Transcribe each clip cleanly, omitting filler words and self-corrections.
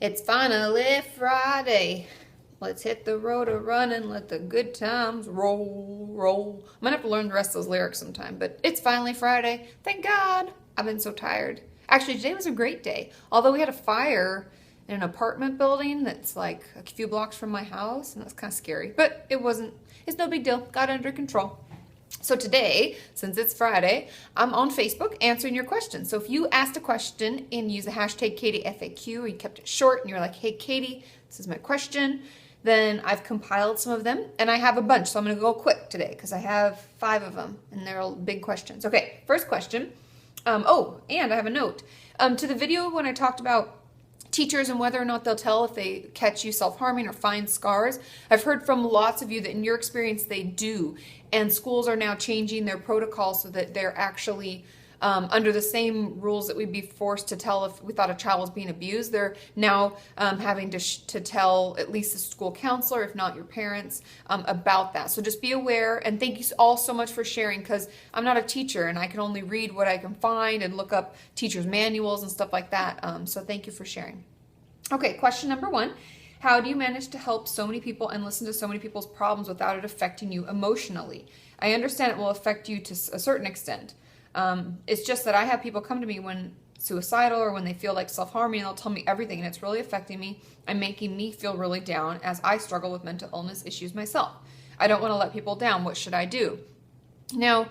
It's finally Friday. Let's hit the road a running, let the good times roll, roll. I'm gonna have to learn the rest of those lyrics sometime, but it's finally Friday. Thank God. I've been so tired. Actually, today was a great day. Although we had a fire in an apartment building that's like a few blocks from my house, and that's kind of scary. But it's no big deal. Got it under control. So today, since it's Friday, I'm on Facebook answering your questions. So if you asked a question and use the hashtag KatieFAQ, or you kept it short and you're like, hey Katie, this is my question, then I've compiled some of them and I have a bunch. So I'm going to go quick today because I have 5 of them and they're all big questions. Okay, first question. And I have a note. To the video when I talked about teachers and whether or not they'll tell if they catch you self-harming or find scars. I've heard from lots of you that in your experience they do, and schools are now changing their protocols so that they're actually under the same rules that we'd be forced to tell if we thought a child was being abused. They're now having to tell at least the school counselor, if not your parents, about that. So just be aware, and thank you all so much for sharing, because I'm not a teacher and I can only read what I can find and look up teachers' manuals and stuff like that. So thank you for sharing. Okay, question number 1. How do you manage to help so many people and listen to so many people's problems without it affecting you emotionally? I understand it will affect you to a certain extent. It's just that I have people come to me when suicidal or when they feel like self-harming, and they'll tell me everything, and it's really affecting me and making me feel really down as I struggle with mental illness issues myself. I don't want to let people down. What should I do? Now,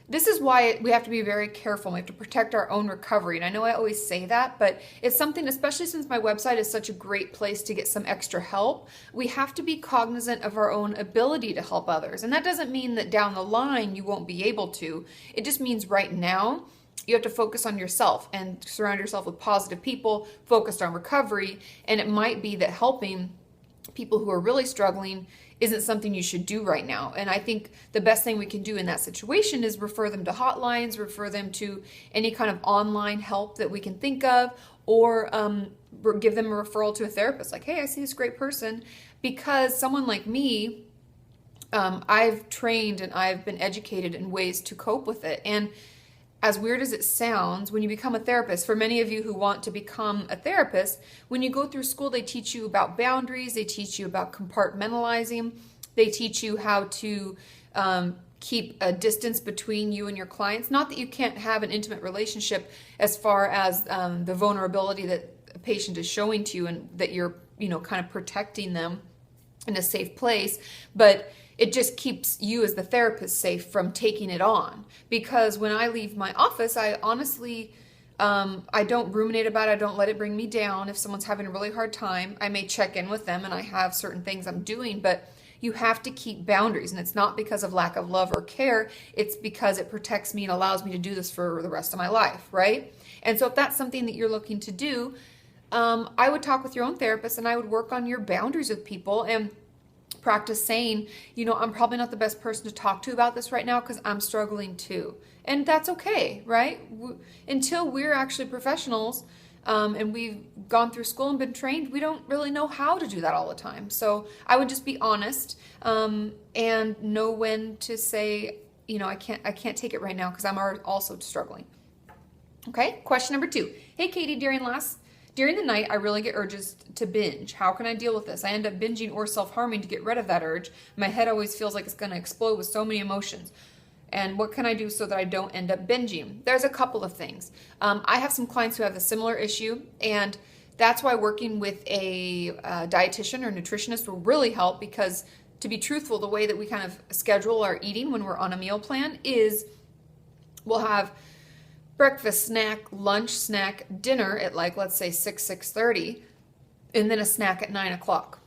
this is why we have to be very careful. We have to protect our own recovery. And I know I always say that, but it's something, especially since my website is such a great place to get some extra help, we have to be cognizant of our own ability to help others. And that doesn't mean that down the line you won't be able to. It just means right now you have to focus on yourself and surround yourself with positive people focused on recovery. And it might be that helping people who are really struggling isn't something you should do right now. And I think the best thing we can do in that situation is refer them to hotlines, refer them to any kind of online help that we can think of, or give them a referral to a therapist. Like, hey, I see this great person. Because someone like me, I've trained and I've been educated in ways to cope with it. And as weird as it sounds, when you become a therapist, for many of you who want to become a therapist, when you go through school, they teach you about boundaries, they teach you about compartmentalizing, they teach you how to keep a distance between you and your clients. Not that you can't have an intimate relationship as far as the vulnerability that a patient is showing to you, and that you're, kind of protecting them in a safe place, but it just keeps you as the therapist safe from taking it on. Because when I leave my office, I honestly, I don't ruminate about it. I don't let it bring me down. If someone's having a really hard time, I may check in with them and I have certain things I'm doing, but you have to keep boundaries. And it's not because of lack of love or care. It's because it protects me and allows me to do this for the rest of my life, right? And so if that's something that you're looking to do, I would talk with your own therapist and I would work on your boundaries with people and practice saying, I'm probably not the best person to talk to about this right now because I'm struggling too. And that's okay, right? Until we're actually professionals and we've gone through school and been trained, we don't really know how to do that all the time. So I would just be honest and know when to say, I can't take it right now because I'm also struggling. Okay, question number 2. Hey, Katie, during the night, I really get urges to binge. How can I deal with this? I end up binging or self-harming to get rid of that urge. My head always feels like it's going to explode with so many emotions. And what can I do so that I don't end up binging? There's a couple of things. I have some clients who have a similar issue, and that's why working with a dietitian or nutritionist will really help, because to be truthful, the way that we kind of schedule our eating when we're on a meal plan is we'll have breakfast, snack, lunch, snack, dinner at let's say 6:30, and then a snack at 9 o'clock.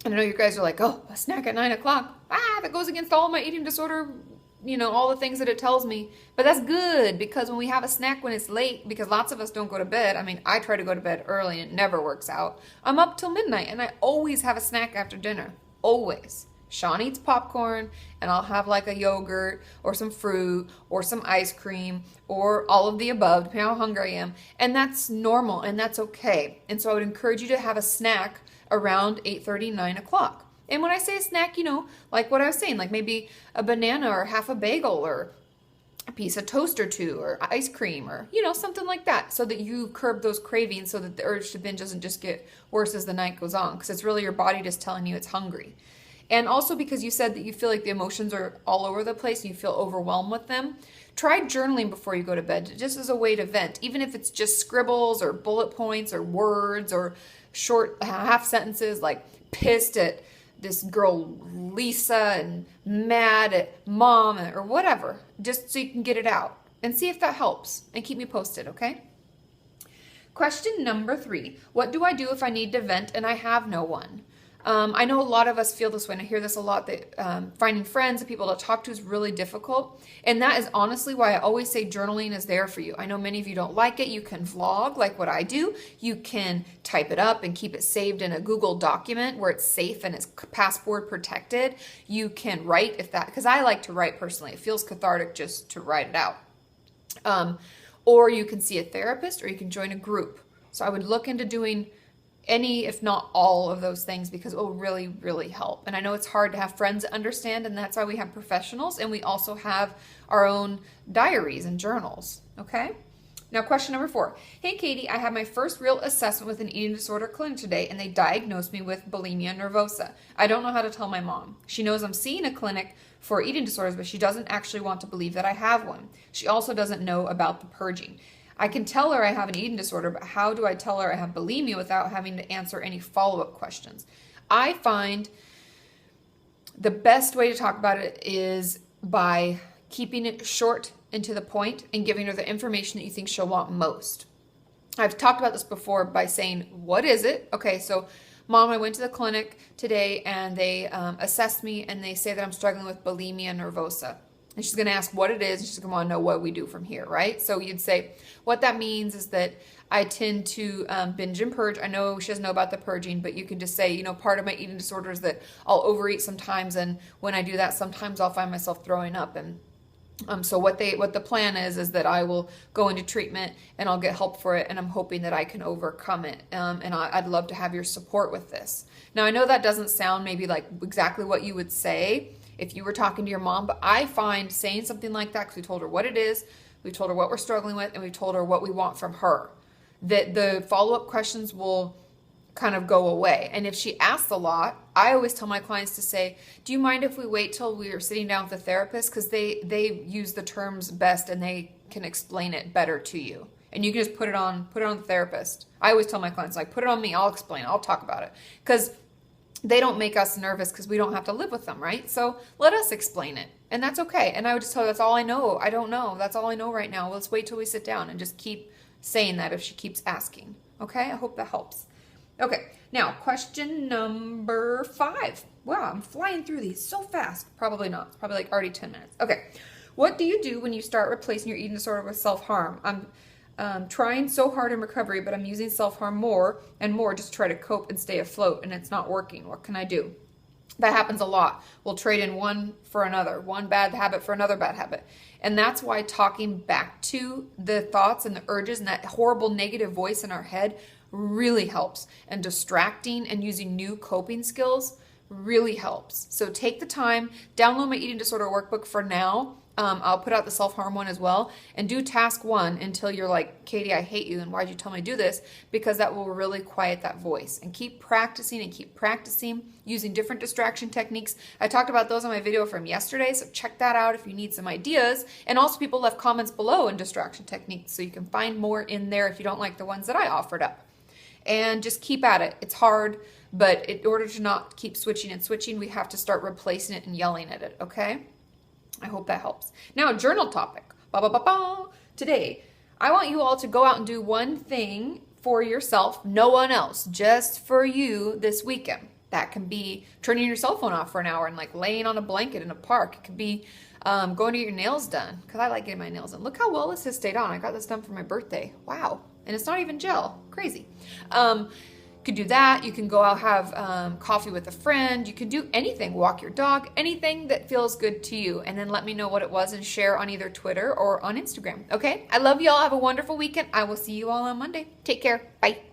And I know you guys are like, oh, a snack at 9 o'clock. That goes against all my eating disorder, all the things that it tells me. But that's good, because when we have a snack when it's late, because lots of us don't go to bed. I mean, I try to go to bed early and it never works out. I'm up till midnight and I always have a snack after dinner. Always. Sean eats popcorn and I'll have like a yogurt or some fruit or some ice cream or all of the above, depending on how hungry I am. And that's normal and that's okay. And so I would encourage you to have a snack around 8:30, 9 o'clock. And when I say a snack, like what I was saying, like maybe a banana or half a bagel or a piece of toast or two or ice cream or, something like that, so that you curb those cravings, so that the urge to binge doesn't just get worse as the night goes on, because it's really your body just telling you it's hungry. And also because you said that you feel like the emotions are all over the place and you feel overwhelmed with them, try journaling before you go to bed, just as a way to vent, even if it's just scribbles or bullet points or words or short half sentences like pissed at this girl Lisa and mad at mom or whatever, just so you can get it out and see if that helps, and keep me posted, okay? Question number 3, what do I do if I need to vent and I have no one? I know a lot of us feel this way, and I hear this a lot, that finding friends and people to talk to is really difficult. And that is honestly why I always say journaling is there for you. I know many of you don't like it. You can vlog like what I do. You can type it up and keep it saved in a Google document where it's safe and it's password protected. You can write because I like to write personally. It feels cathartic just to write it out. Or you can see a therapist, or you can join a group. So I would look into doing any, if not all of those things, because it will really, really help. And I know it's hard to have friends that understand, and that's why we have professionals, and we also have our own diaries and journals, okay? Now, question number 4. Hey, Katie, I had my first real assessment with an eating disorder clinic today, and they diagnosed me with bulimia nervosa. I don't know how to tell my mom. She knows I'm seeing a clinic for eating disorders, but she doesn't actually want to believe that I have one. She also doesn't know about the purging. I can tell her I have an eating disorder, but how do I tell her I have bulimia without having to answer any follow-up questions? I find the best way to talk about it is by keeping it short and to the point and giving her the information that you think she'll want most. I've talked about this before by saying, what is it? Okay, so Mom, I went to the clinic today and they assessed me and they say that I'm struggling with bulimia nervosa. And she's going to ask what it is, and she's going to want to know what we do from here, right? So you'd say, what that means is that I tend to binge and purge. I know she doesn't know about the purging, but you can just say, part of my eating disorder is that I'll overeat sometimes, and when I do that, sometimes I'll find myself throwing up. And so what the plan is that I will go into treatment and I'll get help for it, and I'm hoping that I can overcome it. And I'd love to have your support with this. Now, I know that doesn't sound maybe like exactly what you would say if you were talking to your mom, but I find saying something like that, because we told her what it is, we told her what we're struggling with, and we told her what we want from her, that the follow-up questions will kind of go away. And if she asks a lot, I always tell my clients to say, do you mind if we wait till we are sitting down with a therapist? Because they use the terms best and they can explain it better to you. And you can just put it on the therapist. I always tell my clients, like, put it on me, I'll explain, I'll talk about it. Because they don't make us nervous, because we don't have to live with them, right? So let us explain it, and that's okay. And I would just tell her, that's all I know. I don't know. That's all I know right now. Let's wait till we sit down, and just keep saying that if she keeps asking. Okay? I hope that helps. Okay. Now, question number 5. Wow, I'm flying through these so fast. Probably not. It's probably like already 10 minutes. Okay. What do you do when you start replacing your eating disorder with self-harm? I'm trying so hard in recovery, but I'm using self-harm more and more just to try to cope and stay afloat, and it's not working. What can I do? That happens a lot. We'll trade in one for another, one bad habit for another bad habit. And that's why talking back to the thoughts and the urges and that horrible negative voice in our head really helps. And distracting and using new coping skills really helps. So take the time, download my eating disorder workbook for now. I'll put out the self-harm one as well, and do task 1 until you're like, Katie, I hate you, and why'd you tell me to do this? Because that will really quiet that voice. And keep practicing using different distraction techniques. I talked about those on my video from yesterday, so check that out if you need some ideas. And also, people left comments below in distraction techniques, so you can find more in there if you don't like the ones that I offered up. And just keep at it. It's hard, but in order to not keep switching and switching, we have to start replacing it and yelling at it, okay? I hope that helps. Now, journal topic. Today, I want you all to go out and do one thing for yourself, no one else, just for you this weekend. That can be turning your cell phone off for an hour and like laying on a blanket in a park. It could be going to get your nails done, because I like getting my nails done. Look how well this has stayed on. I got this done for my birthday. Wow. And it's not even gel. Crazy. Could do that. You can go out, have coffee with a friend. You can do anything, walk your dog, anything that feels good to you. And then let me know what it was and share on either Twitter or on Instagram. Okay? I love you all. Have a wonderful weekend. I will see you all on Monday. Take care. Bye.